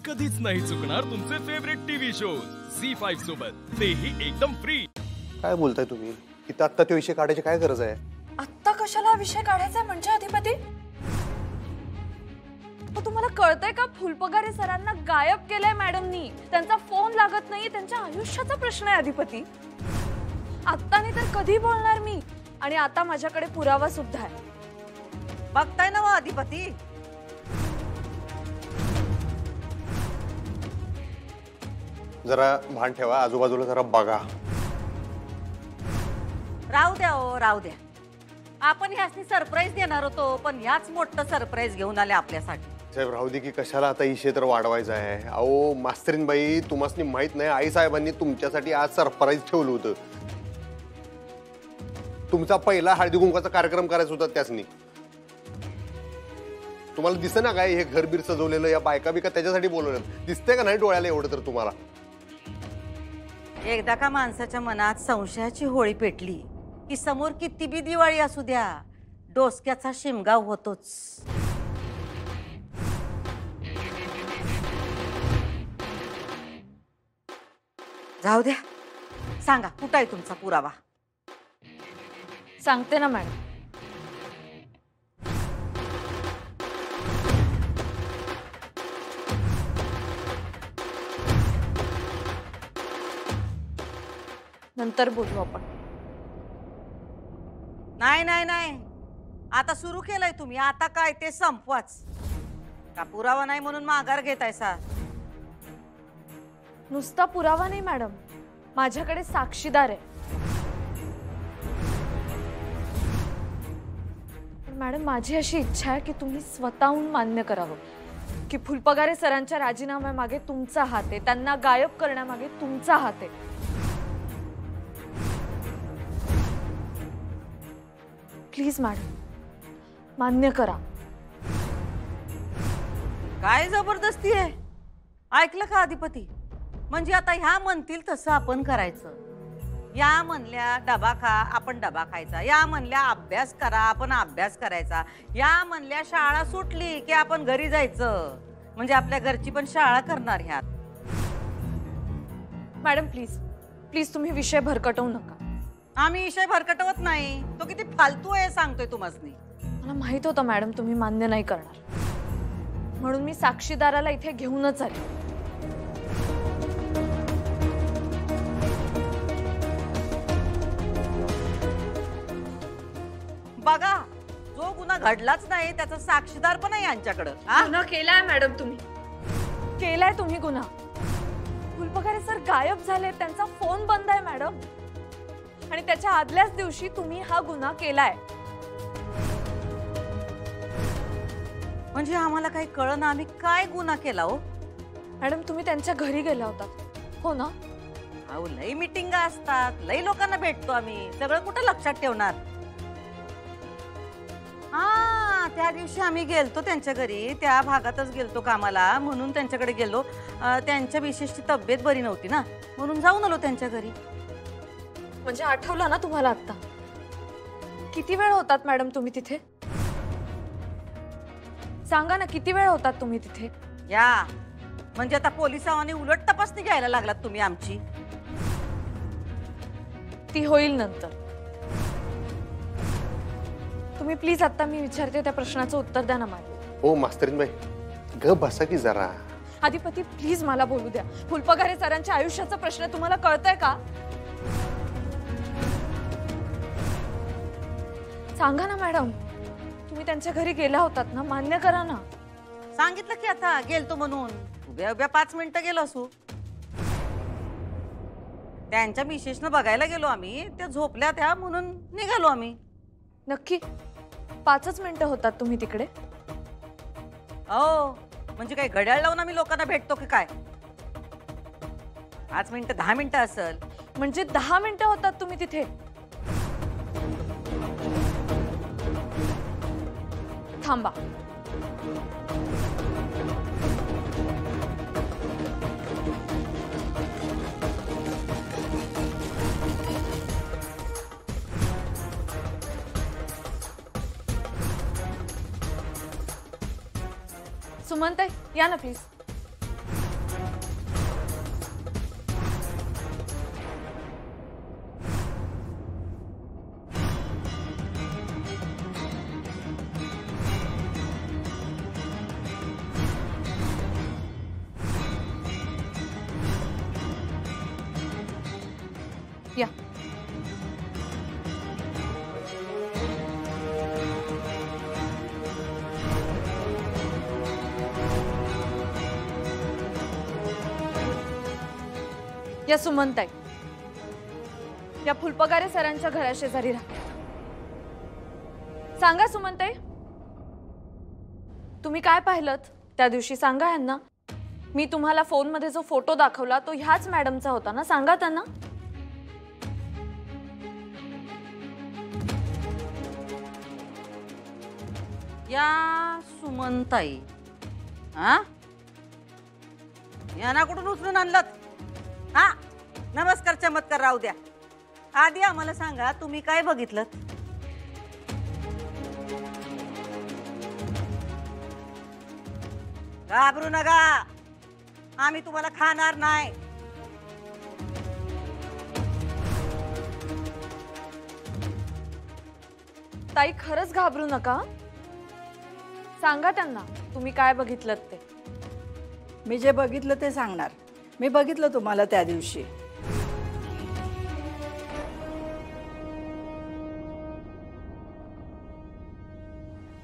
कधीच नाही चुकणार तुमचे फेवरेट टीव्ही शोज झी5 सोबत, तेही एकदम फ्री। काय बोलताय तुम्ही? इथं आत्ता तो विषय काढायची काय गरज आहे? आत्ता कशाला विषय काढायचा म्हणजे अधिपती? तुम्हाला कळतंय का फुलपगारे सरांना गायब केलंय मॅडमनी? त्यांचा फोन लागत नाही, त्यांच्या आयुष्याचा प्रश्न आहे अधिपती। आत्ता नाही तर कधी बोलणार मी? आणि आता माझ्याकडे पुरावा सुद्धा आहे। बघताय ना अधिपती, जरा भान ठेवा, आजूबाजूला जरा बघा। राहू द्या हो, राहू द्या। आपण ह्यासनी सरप्राईज देणार होतो, पण याच मोठं सरप्राईज घेऊन आले आपल्यासाठी। साहेब राहू दे की कशाला आता ही क्षेत्र वाढवायचं आहे? अहो मास्तरीन बाई, तुम्हाला माहित नाही आई साहेबांनी तुमच्यासाठी आज सरप्राईज ठेवलं होतं। तुमचा पहिला हळदी कुंकवाचा कार्यक्रम करायचा होता त्यासनी। तुम्हाला दिसत ना काय हे घरबीर सजवलेलं, या बायका बिका त्याच्यासाठी बोलवलं? दिसतंय का नाही डोळ्याला एवढं तर तुम्हाला? एकदा का माणसाच्या मनात संशयाची होळी पेटली की समोर किती बी दिवाळी असू द्या, डोसक्याचा शिमगाव होतोच। जाऊ द्या, सांगा कुठं आहे तुमचा पुरावा? सांगते ना मॅडम। नंतर बोलू आपण। नाही नाही नाही, आता सुरू केलंय तुम्ही, आता काय ते संपवाच। का पुरावा नाही म्हणून माघार घेतायसा? नुसता पुरावा नाही मॅडम, माझ्याकडे साक्षीदार आहे। मॅडम माझी अशी इच्छा आहे की तुम्ही स्वतःहून मान्य करावं की फुलपगारे सरांच्या राजीनाम्यामागे तुमचा हात आहे, त्यांना गायब करण्यामागे तुमचा हात आहे। प्लीज मॅडम मान्य करा। काय जबरदस्ती आहे? ऐकलं का अधिपती? म्हणजे आता ह्या म्हणतील तसं आपण करायचं। या म्हणल्या डबा खा, आपण डबा खायचा। या म्हणल्या अभ्यास करा, आपण अभ्यास करायचा। या म्हणल्या शाळा सुटली की आपण घरी जायचं, म्हणजे आपल्या घरची पण शाळा करणार ह्यात। मॅडम प्लीज प्लीज तुम्ही विषय भरकटवू नका। आम्ही विषय भरकटवत नाही, तो किती फालतू आहे सांगतोय तुम्हासनी। मला माहित होतं मॅडम तुम्ही मान्य नाही करणार, म्हणून मी साक्षीदाराला इथे घेऊनच आले। बघा, जो गुन्हा घडलाच नाही त्याचा साक्षीदार पण आहे यांच्याकडे। गुन्हा केलाय मॅडम तुम्ही, केलाय तुम्ही गुन्हा। फुलपगारे सर गायब झाले, त्यांचा फोन बंद आहे मॅडम, आणि त्याच्या आदल्याच दिवशी तुम्ही हा गुन्हा केलाय। म्हणजे आम्हाला काही कळलं ना, आम्ही काय गुन्हा केला हो? मॅडम तुम्ही त्यांच्या घरी गेला होतात हो ना? अहो लई मीटिंग असतात, लई लोकांना भेटतो आम्ही, सगळं कुठं लक्षात ठेवणार? हा, त्या दिवशी आम्ही गेलतो त्यांच्या घरी, त्या भागातच गेलतो कामाला, म्हणून त्यांच्याकडे गेलो। त्यांच्या विशेषची तब्येत बरी नव्हती ना, म्हणून जाऊन आलो त्यांच्या घरी। म्हणजे आठवलं ना तुम्हाला आता? किती वेळ होतात मॅडम तुम्ही तिथे? सांगा ना, किती वेळ होतात तुम्ही तिथे? या म्हणजे आता पोलिसांनी उलट तपासणी घ्यायला लागलात तुम्ही आमची? ती होईल नंतर। तुम्ही प्लीज आता मी विचारते त्या प्रश्नाचं उत्तर द्या ना मॅडम। ओ मास्तरीन बाई ग बसा की जरा। अधिपती प्लीज मला बोलू द्या। फुलपगारे सरांच्या आयुष्याचा प्रश्न तुम्हाला कळतंय का? सांगा ना मॅडम, तुम्ही त्यांच्या घरी गेला होतात ना, मान्य करा ना। सांगितलं की आता गेलतो म्हणून, उभ्या उभ्या 5 मिनिटं गेलो असू। त्यांच्या मिसेसनं बघायला गेलो आम्ही, त्या झोपल्या त्या म्हणून निघालो आम्ही। नक्की 5च मिनिटं होतात तुम्ही तिकडे? हो, म्हणजे काय घड्याळ लावून आम्ही लोकांना भेटतो की काय? 5 मिनिटं 10 मिनिटं असेल। म्हणजे 10 मिनिटं होतात तुम्ही तिथे? थांबा, सुमनताई या ना प्लीज। या सुमनताई या फुलपगारे सरांच्या घराशेजारी राहतात. सांगा सुमनताई, तुम्ही काय पाहिलं त्या दिवशी? सांगा यांना. मी तुम्हाला फोनमध्ये जो फोटो दाखवला तो ह्याच मॅडमचा होता ना? सांगा त्यांना. या सुमनताई हा यांना कुठून उचलून आणलं? हा नमस्कार चमत्कार राहू द्या. आधी आम्हाला सांगा तुम्ही काय बघितलं? घाबरू नका, आम्ही तुम्हाला खाणार नाही. ताई खरंच घाबरू नका. सांगा त्यांना तुम्ही काय बघितलं ते. मी जे बघितलं ते सांगणार. मी बघितलं तुम्हाला त्या दिवशी.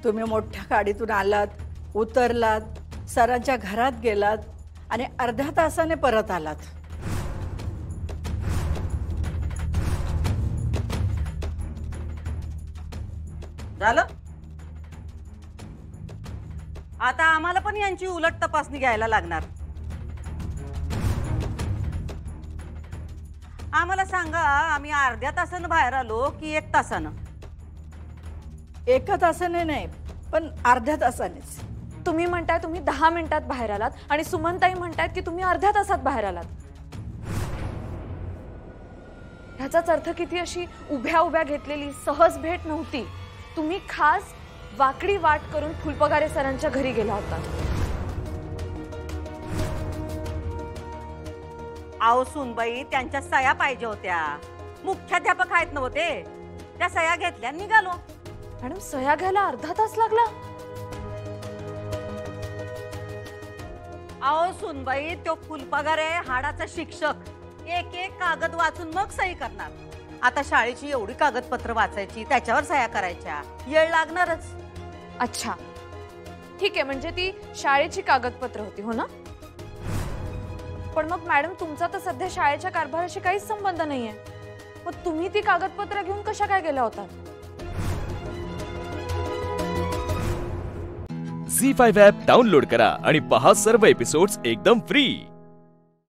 तुम्ही मोठ्या गाडीतून आलात, उतरलात, सरांच्या घरात गेलात आणि अर्ध्या तासाने परत आलात. झालं? आता आम्हाला पण यांची उलट तपासणी घ्यायला लागणार. आम्हाला सांगा, आम्ही अर्ध्या तासानं बाहेर आलो की 1 तासानं? 1 तासाने नाही, पण अर्ध्या तासानेच. तुम्ही म्हणताय तुम्ही 10 मिनिटात बाहेर आलात आणि सुमनताई म्हणतायत की तुम्ही अर्ध्या तासात बाहेर आलात. ह्याचाच अर्थ किती अशी उभ्या उभ्या घेतलेली सहज भेट नव्हती. तुम्ही खास वाकडी वाट करून फुलपगारे सरांच्या घरी गेला होता. आओ सुनबाई, त्यांच्या सह्या पाहिजे होत्या. मुख्याध्यापक आहेत नव्हते, त्या सह्या घेतल्या निघालो. मॅडम सह्या घ्यायला अर्धा तास लागला? आओ सुनबाई, तो फुलपगारे हाडाचा शिक्षक एक एक कागद वाचून मग सही करणार. आता शाळेची एवढी कागदपत्र वाचायची, त्याच्यावर सह्या करायच्या, वेळ लागणारच. अच्छा ठीक आहे, म्हणजे ती शाळेची कागदपत्र होती हो ना? पण मग मॅडम तुमचा तर सध्या शाळेच्या कारभाराशी काहीच संबंध नाहीये. मग तुम्ही ती कागदपत्र घेऊन कशा काय गेला होता? झी5 ॲप डाउनलोड करा आणि पहा सर्व एपिसोड्स एकदम फ्री.